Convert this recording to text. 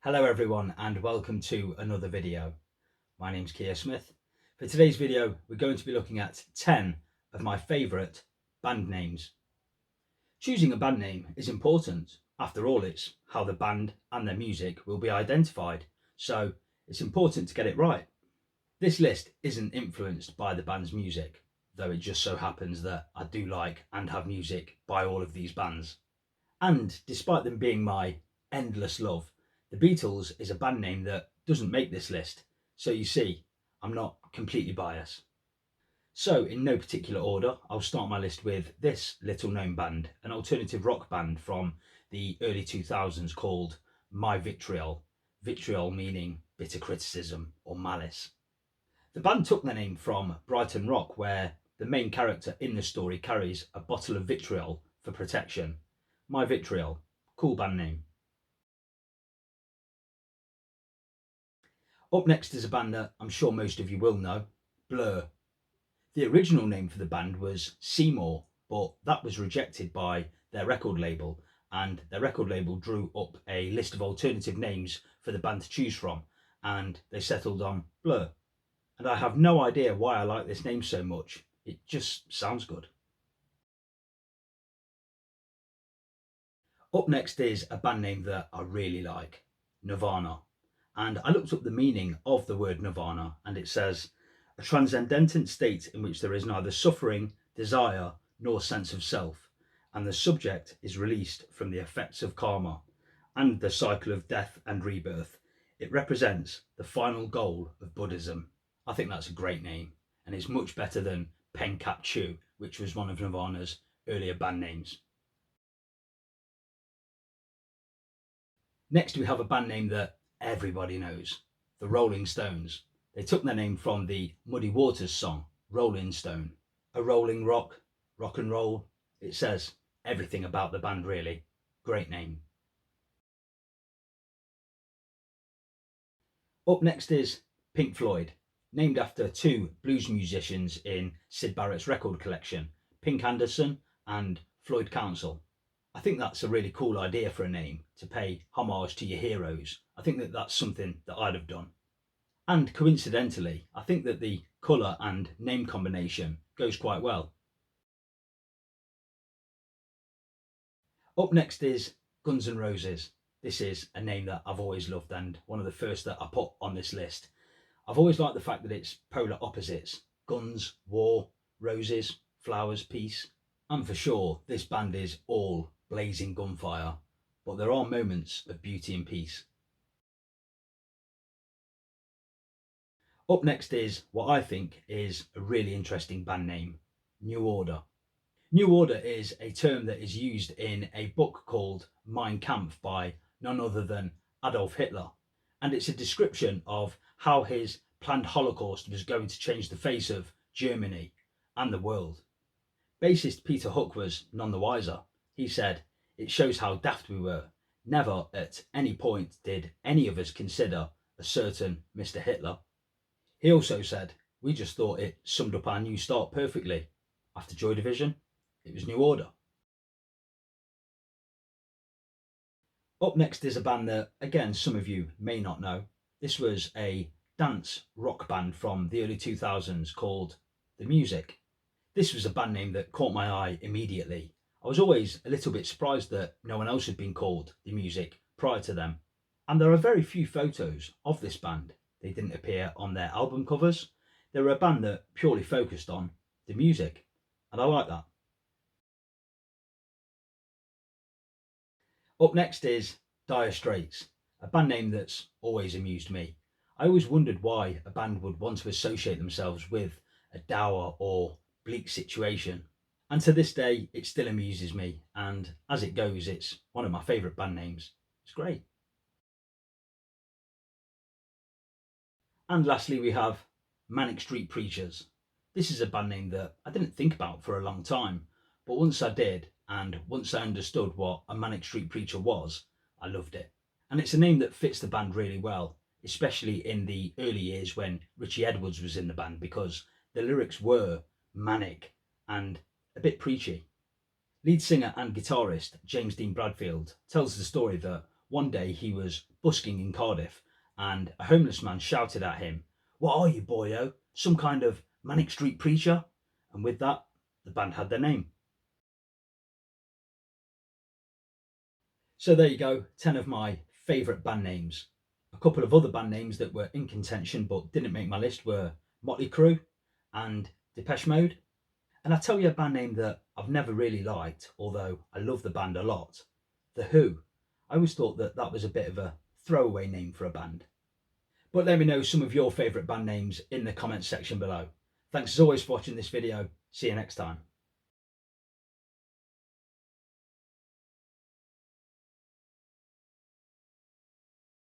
Hello everyone and welcome to another video. My name's Keir Smith. For today's video we're going to be looking at 10 of my favourite band names. Choosing a band name is important. After all, it's how the band and their music will be identified, so it's important to get it right. This list isn't influenced by the band's music, though it just so happens that I do like and have music by all of these bands. And despite them being my endless love, the Beatles is a band name that doesn't make this list. So you see, I'm not completely biased. So in no particular order, I'll start my list with this little known band, an alternative rock band from the early 2000s called My Vitriol. Vitriol meaning bitter criticism or malice. The band took their name from Brighton Rock, where the main character in the story carries a bottle of vitriol for protection. My Vitriol, cool band name. Up next is a band that I'm sure most of you will know, Blur. The original name for the band was Seymour, but that was rejected by their record label, and their record label drew up a list of alternative names for the band to choose from, and they settled on Blur. And I have no idea why I like this name so much. It just sounds good. Up next is a band name that I really like, Nirvana. And I looked up the meaning of the word nirvana, and it says, a transcendent state in which there is neither suffering, desire, nor sense of self, and the subject is released from the effects of karma and the cycle of death and rebirth. It represents the final goal of Buddhism. I think that's a great name, and it's much better than Penkap Chu, which was one of Nirvana's earlier band names. Next, we have a band name that everybody knows, the Rolling Stones. They took their name from the Muddy Waters song, Rolling Stone. A rolling rock, rock and roll. It says everything about the band really. Great name. Up next is Pink Floyd, named after two blues musicians in Syd Barrett's record collection, Pink Anderson and Floyd Council. I think that's a really cool idea for a name, to pay homage to your heroes. I think that that's something that I'd have done. And coincidentally, I think that the colour and name combination goes quite well. Up next is Guns N' Roses. This is a name that I've always loved and one of the first that I put on this list. I've always liked the fact that it's polar opposites. Guns, war, roses, flowers, peace. And for sure, this band is all blazing gunfire, but there are moments of beauty and peace. Up next is what I think is a really interesting band name, New Order. New Order is a term that is used in a book called Mein Kampf by none other than Adolf Hitler. And it's a description of how his planned Holocaust was going to change the face of Germany and the world. Bassist Peter Hook was none the wiser. He said, "It shows how daft we were. Never at any point did any of us consider a certain Mr. Hitler." He also said, "We just thought it summed up our new start perfectly. After Joy Division, it was New Order." Up next is a band that, again, some of you may not know. This was a dance rock band from the early 2000s called The Music. This was a band name that caught my eye immediately. I was always a little bit surprised that no one else had been called The Music prior to them. And there are very few photos of this band. They didn't appear on their album covers. They were a band that purely focused on the music, and I like that. Up next is Dire Straits, a band name that's always amused me. I always wondered why a band would want to associate themselves with a dour or bleak situation. And to this day, it still amuses me. And as it goes, it's one of my favourite band names. It's great. And lastly, we have Manic Street Preachers. This is a band name that I didn't think about for a long time, but once I did, and once I understood what a Manic Street Preacher was, I loved it. And it's a name that fits the band really well, especially in the early years when Richie Edwards was in the band, because the lyrics were manic and a bit preachy. Lead singer and guitarist James Dean Bradfield tells the story that one day he was busking in Cardiff and a homeless man shouted at him, "What are you, boyo? Some kind of Manic Street preacher?" And with that, the band had their name. So there you go, 10 of my favourite band names. A couple of other band names that were in contention but didn't make my list were Motley Crue and Depeche Mode. And I'll tell you a band name that I've never really liked, although I love the band a lot. The Who. I always thought that that was a bit of a throwaway name for a band. But let me know some of your favourite band names in the comments section below. Thanks as always for watching this video. See you next time.